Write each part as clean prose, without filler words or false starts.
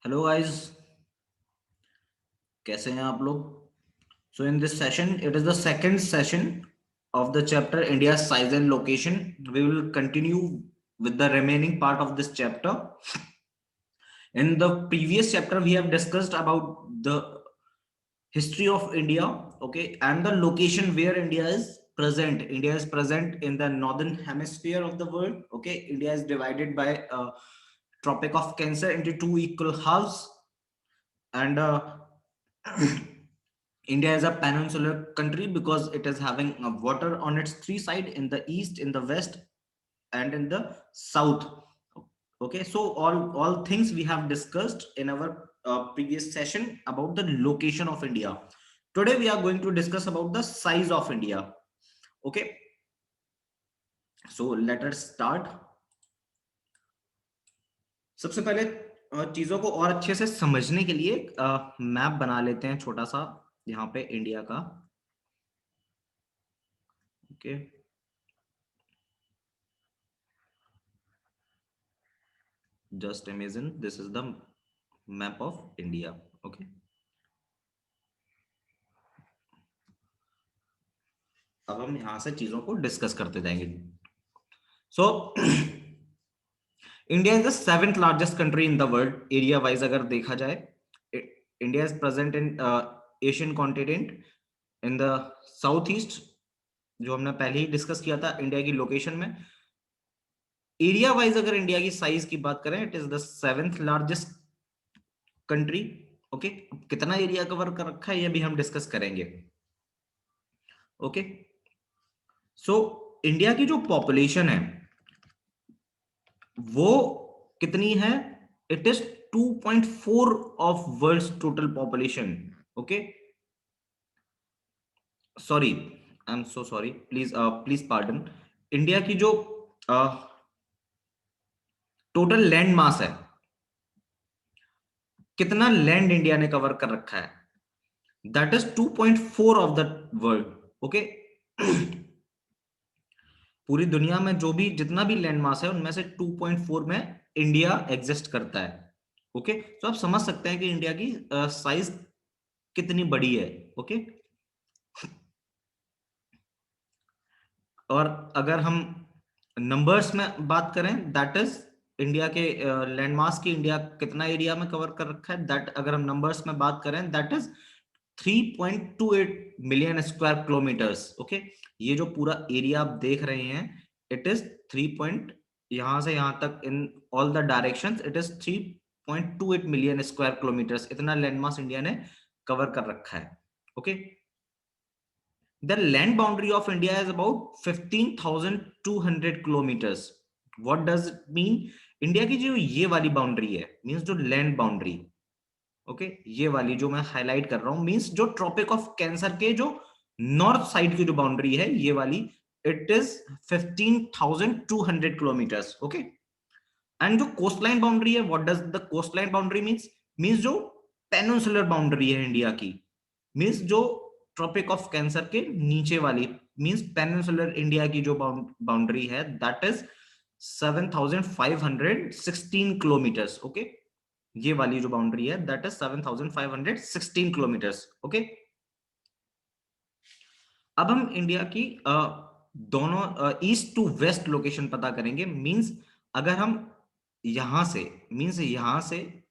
Hello guys, कैसे हैं आप लोग। So in this session it is the second session of the chapter India's size and location. We will continue with the remaining part of this chapter. In the previous chapter we have discussed about the history of India, okay, and the location where India is present. India is present in the northern hemisphere of the world. Okay, India is divided by Tropic of Cancer into two equal halves, and India is a peninsular country because it is having water on its three sides, in the east, in the west, and in the south. Okay, so all things we have discussed in our previous session about the location of India. Today we are going to discuss about the size of India. Okay, so let us start. सबसे पहले चीजों को और अच्छे से समझने के लिए मैप बना लेते हैं छोटा सा यहाँ पे इंडिया का. Okay, just imagine this is the map of India. Okay, अब हम यहां से चीजों को डिस्कस करते जाएंगे. So India is the seventh largest country in the world area wise. अगर देखा जाए, India is present in Asian continent in the south east, जो हमने पहले ही डिस्कस किया था इंडिया की लोकेशन में. एरिया वाइज अगर इंडिया की साइज की बात करें, it is the seventh largest country. Okay, कितना एरिया कवर कर रखा है ये भी हम डिस्कस करेंगे. ओके, सो इंडिया की जो पॉपुलेशन है वो कितनी है? It is 2.4 of world's total population. Okay, sorry, I am so sorry, please pardon. India की जो टोटल लैंड मास है, कितना लैंड इंडिया ने कवर कर रखा है, that is 2.4 of the world. Okay, पूरी दुनिया में जो भी जितना भी लैंड मास है उनमें से 2.4 में इंडिया एग्जिस्ट करता है. ओके, तो आप समझ सकते हैं कि इंडिया की साइज कितनी बड़ी है. ओके, और अगर हम नंबर्स में बात करें, दैट इज इंडिया के लैंड मास की इंडिया कितना एरिया में कवर कर रखा है, दैट अगर हम नंबर्स में बात करें, that is 3.28 million square kilometres. Okay, ये जो पूरा एरिया आप देख रहे हैं, इट इज 3 यहां से यहां तक in all the directions, it is 3.28 million square kilometres. इतना लैंड मास इंडिया ने कवर कर रखा है. Okay, the land boundary of India is about 15,200 kilometres. What does it mean? India की जो ये वाली बाउंड्री है, मींस जो लैंड बाउंड्री, ओके, ये वाली जो मैं हाईलाइट कर रहा हूं, मींस जो ट्रॉपिक ऑफ कैंसर के जो नॉर्थ साइड की जो बाउंड्री है, ये वाली, it is 15,200 kilometres. Okay, and जो कोस्ट लाइन बाउंड्री है, what does the coast line boundary means? Means जो पेनिनसुलर बाउंड्री है इंडिया की, मींस जो ट्रॉपिक ऑफ कैंसर के नीचे वाली, मींस पेनिनसुलर इंडिया की जो बाउंड्री है, दैट इज 7,516 किलोमीटर्स. ओके, ये वाली जो बाउंड्री है, दैट इज 7,516 किलोमीटर्स. ओके, अब हम इंडिया की दोनों ईस्ट टू वेस्ट लोकेशन पता करेंगे. मींस अगर हम यहां से, मींस यहां से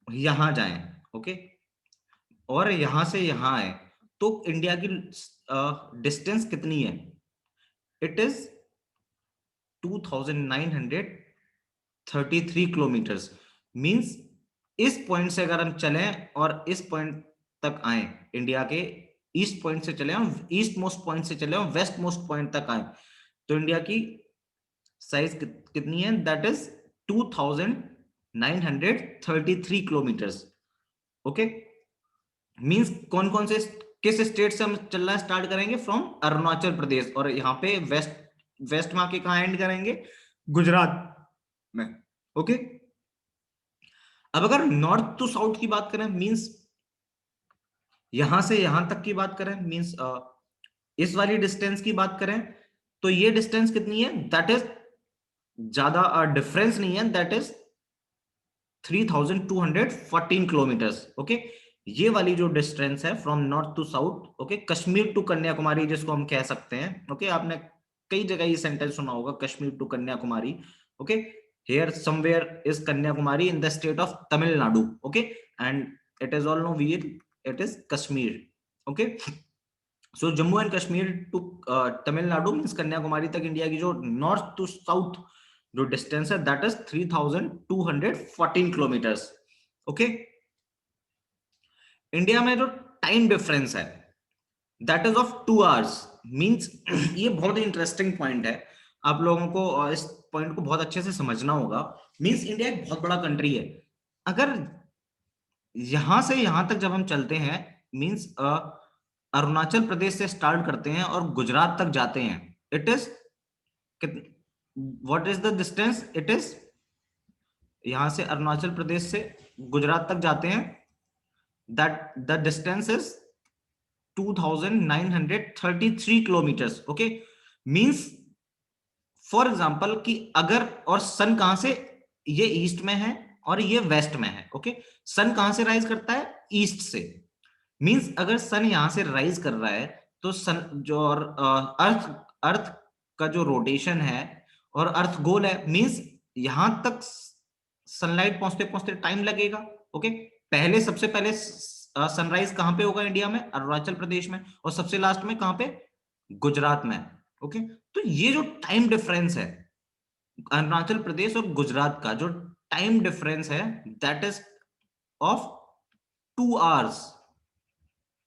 यहां जाएं, ओके, और यहां से यहां आए, तो इंडिया की डिस्टेंस कितनी है? It is 2,933 kilometres. मींस इस पॉइंट से अगर हम चलें और इस पॉइंट तक आए, इंडिया के ईस्ट पॉइंट से चले, ईस्ट मोस्ट पॉइंट से चले, वेस्ट मोस्ट पॉइंट तक आए, तो इंडिया की साइज कितनी है? That is 2,933 kilometres. Okay, means कौन कौन से किस स्टेट से हम चलना स्टार्ट करेंगे? फ्रॉम अरुणाचल प्रदेश, और यहाँ पे वेस्ट वेस्ट में आके कहाँ एंड करेंगे? गुजरात में. ओके, अब अगर नॉर्थ टू साउथ की बात करें, मींस यहां से यहां तक की बात करें, मींस इस वाली डिस्टेंस की बात करें, तो ये डिस्टेंस कितनी है? दैट इज ज्यादा डिफरेंस नहीं है, दैट इज 3214 किलोमीटर्स। ओके, ये वाली जो डिस्टेंस है from north to south, okay, Kashmir to Kanyakumari जिसको हम कह सकते हैं। ओके, आपने कई जगह ये सेंटेंस सुना होगा, Kashmir to Kanyakumari. Okay, here somewhere is Kanyakumari in the state of Tamil Nadu. Okay, and it is all know where it is Kashmir. Okay, so Jammu and Kashmir to Tamil Nadu means Kanyakumari तक India की जो north to south जो distance है that is 3214 kilometres. Okay, India में जो time difference है that is of 2 hours means ये बहुत ही इंटरेस्टिंग पॉइंट है, आप लोगों को इस पॉइंट को बहुत अच्छे से समझना होगा। मींस इंडिया एक बहुत बड़ा कंट्री है, अगर यहां से यहां तक जब हम चलते हैं मींस अरुणाचल प्रदेश से स्टार्ट करते हैं और गुजरात तक जाते हैं, it is what is the distance, it is यहां से अरुणाचल प्रदेश से गुजरात तक जाते हैं that the distance is 2933 kilometres. Okay, means for example कि अगर, और सन कहां से, ये ईस्ट में है और ये वेस्ट में है। ओके, सन कहां से राइज करता है, ईस्ट से। मींस अगर सन यहां से राइज कर रहा है तो सन जो और अर्थ अर्थ का जो रोटेशन है और अर्थ गोल है, मींस यहां तक सनलाइट पहुंचते पहुंचते टाइम लगेगा। ओके, पहले सबसे पहले सनराइज कहां पे होगा इंडिया में, अरुणाचल प्रदेश में, और सबसे लास्ट में कहां पे, गुजरात में। ओके, तो ये जो टाइम डिफरेंस है अरुणाचल प्रदेश और गुजरात का जो टाइम डिफरेंस है that is of 2 hours.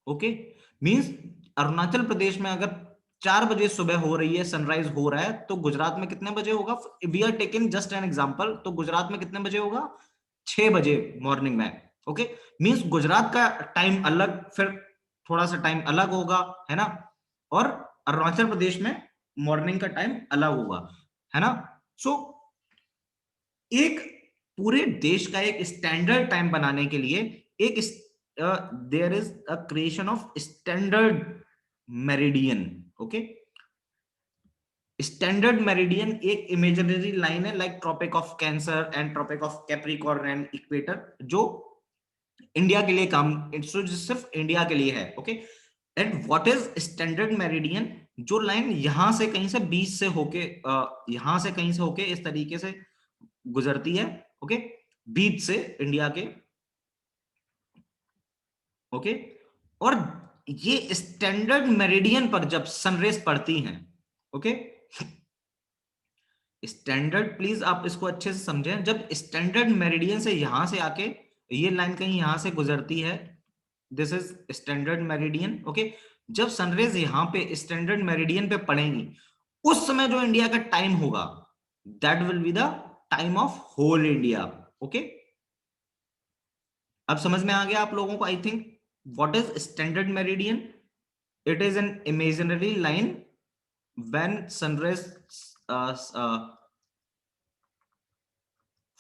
Okay, means Arunachal Pradesh में अगर 4 बजे सुबह हो रही है, सनराइज हो रहा है, तो गुजरात में कितने बजे होगा, we are taking just an example, तो गुजरात में कितने बजे होगा, 6 बजे मॉर्निंग में। ओके, मींस गुजरात का टाइम अलग, फिर थोड़ा सा टाइम अलग होगा, है ना, और अरुणाचल प्रदेश में मॉर्निंग का टाइम अलग होगा, है ना। सो एक पूरे देश का एक स्टैंडर्ड टाइम बनाने के लिए एक there is a creation of standard meridian. Okay, standard meridian एक इमेजिनरी लाइन है like tropic of cancer and tropic of capricorn and equator, जो इंडिया के लिए काम, सिर्फ इंडिया के लिए है। Okay, and what is standard meridian, जो लाइन यहां से कहीं से बीच से होके यहां से कहीं से होके इस तरीके से गुजरती है। ओके, बीच से इंडिया के। ओके, और ये स्टैंडर्ड मेरिडियन पर जब सनरेज पड़ती हैं, ओके, स्टैंडर्ड प्लीज आप इसको अच्छे से समझें, जब स्टैंडर्ड मेरिडियन से यहां से आके ये लाइन कहीं यहां से गुजरती है, this is standard meridian. Okay, जब सनरेज यहां पे स्टैंडर्ड मेरिडियन पे पड़ेंगी, उस समय जो इंडिया का टाइम होगा that will be the time of whole India. Okay, अब समझ में आ गया आप लोगों को, I think, what is standard meridian, it is an imaginary line when sunrise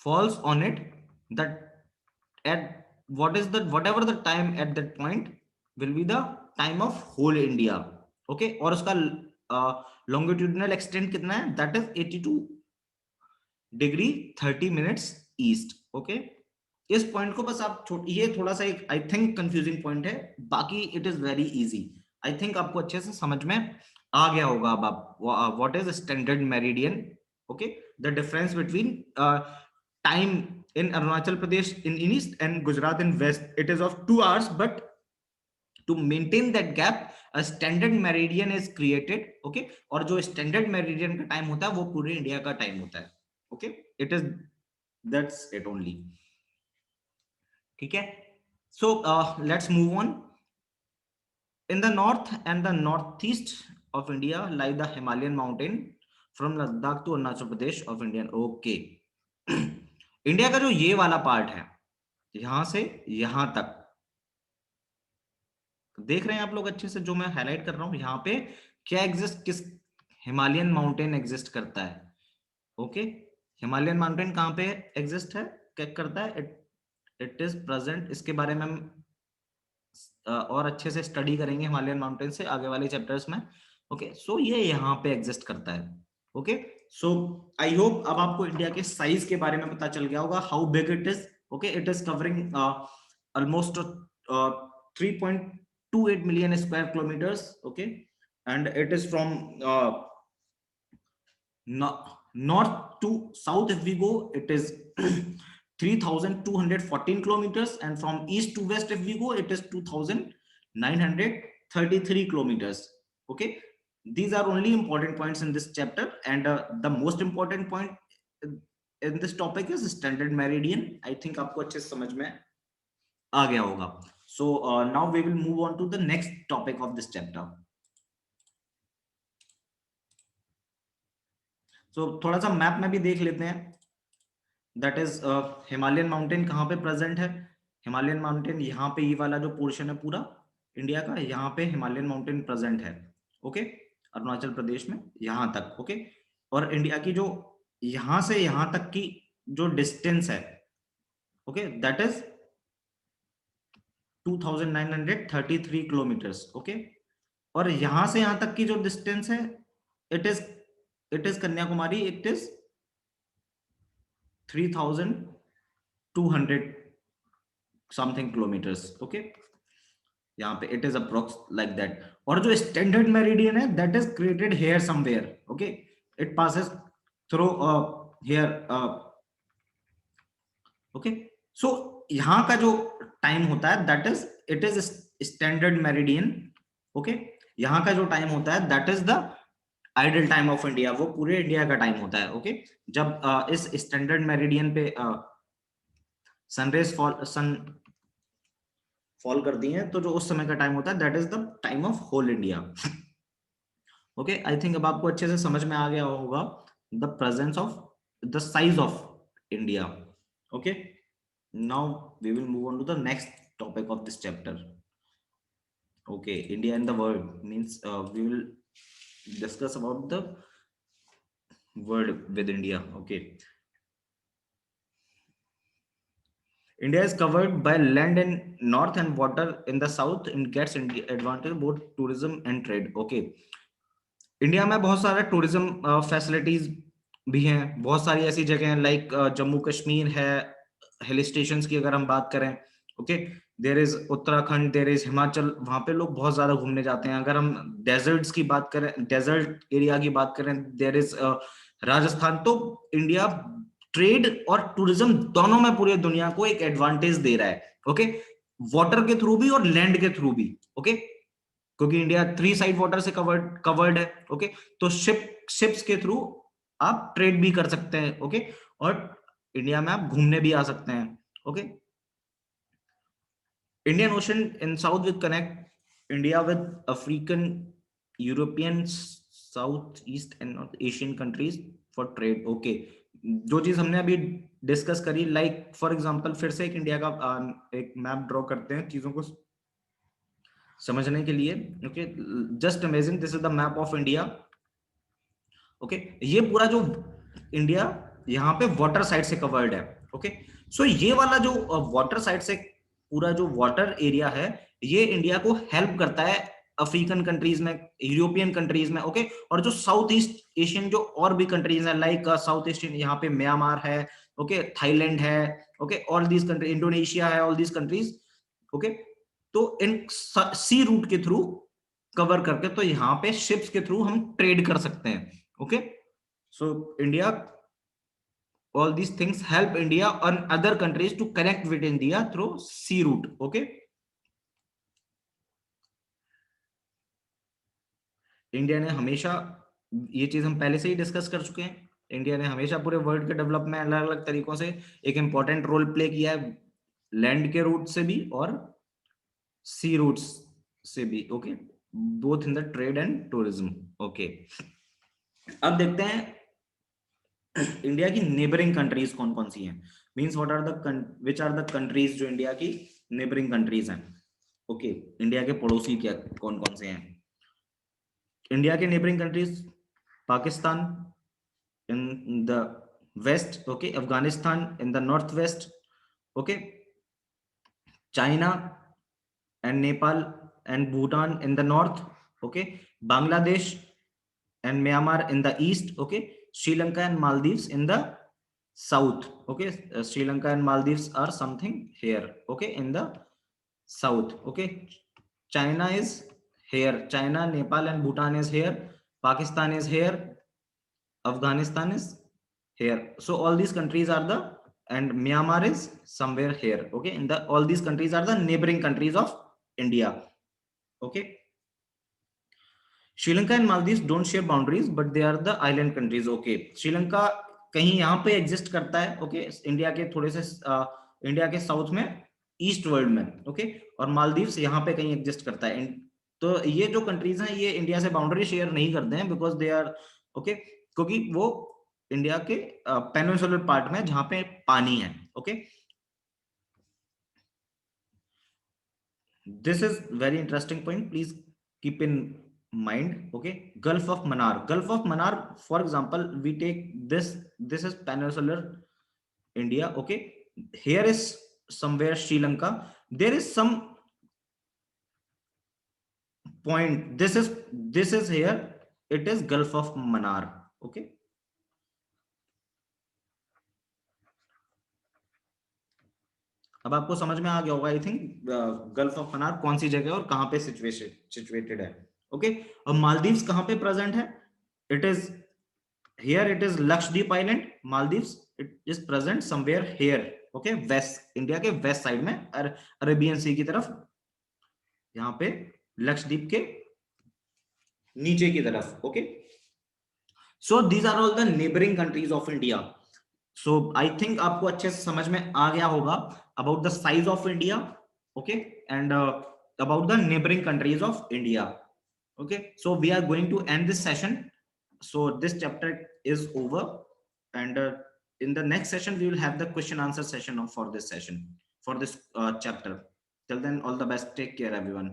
falls on it, that at what is the whatever the time at that point will be the time of whole India. Okay, और उसका longitudinal extent कितना है, that is 82 degree 30 minutes east. Okay, इस point को बस आप ये थोड़ा सा एक आई थिंक कंफ्यूजिंग पॉइंट है, बाकी it is very easy, I think आपको अच्छे से समझ में आ गया होगा। अब आप what is standard meridian, okay, the difference between time in Arunachal Pradesh in east and Gujarat in west, it is of 2 hours, but to maintain that gap a standard meridian is created. Okay, और जो standard meridian का time होता है वो पूरे India का time होता है। Okay, it is, that's it only। ठीक है, so let's move on। in the north and the northeast of India lie the Himalayan mountain from Ladakh to Arunachal Pradesh of India। okay, India का जो ये वाला part है यहां से यहां तक, देख रहे हैं आप लोग अच्छे से, जो मैं हाईलाइट कर रहा हूं यहां पे क्या एग्जिस्ट, किस हिमालयन माउंटेन एग्जिस्ट करता है। ओके, हिमालयन माउंटेन कहां पे एग्जिस्ट है, क्या करता है, इट इज प्रेजेंट, इसके बारे में हम और अच्छे से स्टडी करेंगे हिमालयन माउंटेन से आगे वाले चैप्टर्स में। ओके, सो ये यहाँ पे एग्जिस्ट करता है। ओके, सो आई होप अब आपको इंडिया के साइज के बारे में पता चल गया होगा, how big it is, Okay, it is covering almost 3.28 million square kilometers. Okay, and it is from north to south. If we go, it is 3,214 kilometers, and from east to west if we go, it is 2,933 kilometers. Okay, these are only important points in this chapter, and the most important point in this topic is standard meridian. I think आपको अच्छे से समझ में आ गया होगा. So now we will move on to the next topic of this chapter. So थोड़ा सा मैप में भी देख लेते हैं. दैट इज हिमालयन माउंटेन कहाँ पे प्रेजेंट है. हिमालयन माउंटेन यहाँ पे, ये वाला जो पोर्शन है पूरा इंडिया का, यहाँ पे हिमालयन माउंटेन प्रेजेंट है. ओके, अरुणाचल प्रदेश में यहाँ तक. ओके, और इंडिया की जो यहाँ से यहाँ तक की जो डिस्टेंस है, okay, that is 2,933 kilometres. Okay, और यहां से यहां तक की जो डिस्टेंस है, it is Kanyakumari, it is 3,200 something kilometres. Okay, यहाँ पे it is approx like that. और जो स्टैंडर्ड मेरिडियन है, that is created here somewhere. Okay, it passes through here. Okay, so यहाँ का जो टाइम होता है, that is, it is standard meridian. Okay, यहाँ का जो टाइम होता है, that is the idle time of India. वो पूरे इंडिया का टाइम होता है. ओके, जब इस स्टैंडर्ड मेरिडियन पे सनरेज सन फॉल करती हैं, तो जो उस समय का टाइम होता है, that is the time of whole India. Okay, I think अब आपको अच्छे से समझ में आ गया होगा the presence of the size of India. Okay, now we will move on to the next topic of this chapter. Okay, India in the world means we will discuss about the world with India. Okay, India is covered by land in north and water in the south, and gets advantage both tourism and trade. Okay, India में बहुत सारे tourism facilities भी हैं. बहुत सारी ऐसी जगह हैं, लाइक जम्मू कश्मीर है, हिल स्टेशन की अगर हम बात करें. Okay, there is Uttarakhand, there is Himachal, वहां पे लोग बहुत ज्यादा घूमने जाते हैं. अगर हम डेजर्ट्स की बात करें, डेजर्ट एरिया की बात करें, देयर इज राजस्थान. तो इंडिया ट्रेड और टूरिज्म दोनों में पूरी दुनिया को एक एडवांटेज दे रहा है. ओके, वाटर के थ्रू भी और लैंड के थ्रू भी. ओके, क्योंकि इंडिया 3 साइड वाटर से कवर्ड है. ओके, तो शिप्स के थ्रू आप ट्रेड भी कर सकते हैं. ओके, और इंडिया में आप घूमने भी आ सकते हैं. Okay, Indian ocean in south with connect India with African, European, south east and north Asian countries for trade. Okay, जो चीज हमने अभी डिस्कस करी, लाइक फॉर एग्जांपल, फिर से एक इंडिया का एक मैप ड्रॉ करते हैं चीजों को समझने के लिए. Okay, just imagine this is the map of India. Okay, ये पूरा जो इंडिया यहाँ पे वाटर साइड से कवर्ड है. ओके, सो ये वाला जो वाटर साइड से पूरा जो वाटर एरिया है, ये इंडिया को हेल्प करता है अफ्रीकन कंट्रीज में, यूरोपियन कंट्रीज में. ओके, और जो साउथ ईस्ट एशियन जो और भी कंट्रीज है, लाइक साउथ ईस्ट, यहाँ पे म्यांमार है. ओके, थाईलैंड है. Okay, all these country, Indonesia है, ऑल दीज कंट्रीज. ओके, तो इन सी रूट के थ्रू कवर करके, तो यहाँ पे शिप्स के थ्रू हम ट्रेड कर सकते हैं. Okay, so India, all these things help India and other countries to connect with India through sea route. Okay, India ने हमेशा, ये चीज हम पहले से ही डिस्कस कर चुके हैं, इंडिया ने हमेशा पूरे वर्ल्ड के डेवलपमेंट में अलग अलग तरीकों से एक इंपॉर्टेंट रोल प्ले किया है, लैंड के रूट से भी और सी रूट्स से भी. Okay, both in the trade and tourism. Okay, अब देखते हैं इंडिया की नेबरिंग कंट्रीज कौन कौन सी हैं. Means what are the which are the countries जो इंडिया की नेबरिंग कंट्रीज हैं. ओके, इंडिया के पड़ोसी क्या कौन कौन से हैं. इंडिया के neighbouring countries, Pakistan in the west. Okay, Afghanistan in the north west. Okay, China and Nepal and Bhutan in the north. Okay, Bangladesh and Myanmar in the east. Okay, Sri Lanka and Maldives in the south. Okay, Sri Lanka and Maldives are something here. Okay, in the south. Okay, China is here. China, Nepal, and Bhutan is here. Pakistan is here. Afghanistan is here. So all these countries are the, and Myanmar is somewhere here. Okay, in the, all these countries are the neighboring countries of India. Okay, Sri Lanka and Maldives don't share boundaries, but they are the island countries. Okay, Sri Lanka कहीं यहाँ पे exist करता है. Okay, India के थोड़े से India के south में, ईस्ट वर्ल्ड में. ओके, और मालदीव्स यहाँ पे कहीं एग्जिस्ट करता है. तो ये जो कंट्रीज हैं ये इंडिया से बाउंड्री शेयर नहीं करते हैं, बिकॉज दे आर ओके, क्योंकि वो इंडिया के पेनिनसुलर पार्ट में जहां पे पानी है. Okay, this is very interesting point, please keep in mind. Okay, Gulf of Mannar, for example, we take this is peninsular India. Okay, here is somewhere Sri Lanka, there is some point, this is here, it is Gulf of Mannar. Okay, अब आपको समझ में आ गया होगा I think gulf of Mannar कौन सी जगह और कहां पे सिचुएटेड है. ओके, अब मालदीव्स कहां पे प्रेजेंट है? It is here, it is Lakshadweep island. Maldives it is present somewhere here. Okay, west, India के वेस्ट साइड में, अरेबियन सी की तरफ, यहां पे लक्षद्वीप के नीचे की तरफ. Okay, so these are all the neighbouring countries of India. So I think आपको अच्छे से समझ में आ गया होगा about the size of India. Okay, and about the neighbouring countries of India. Okay, so we are going to end this session. So this chapter is over, and in the next session we will have the question answer session for this session, for this chapter. Till then, all the best, take care everyone.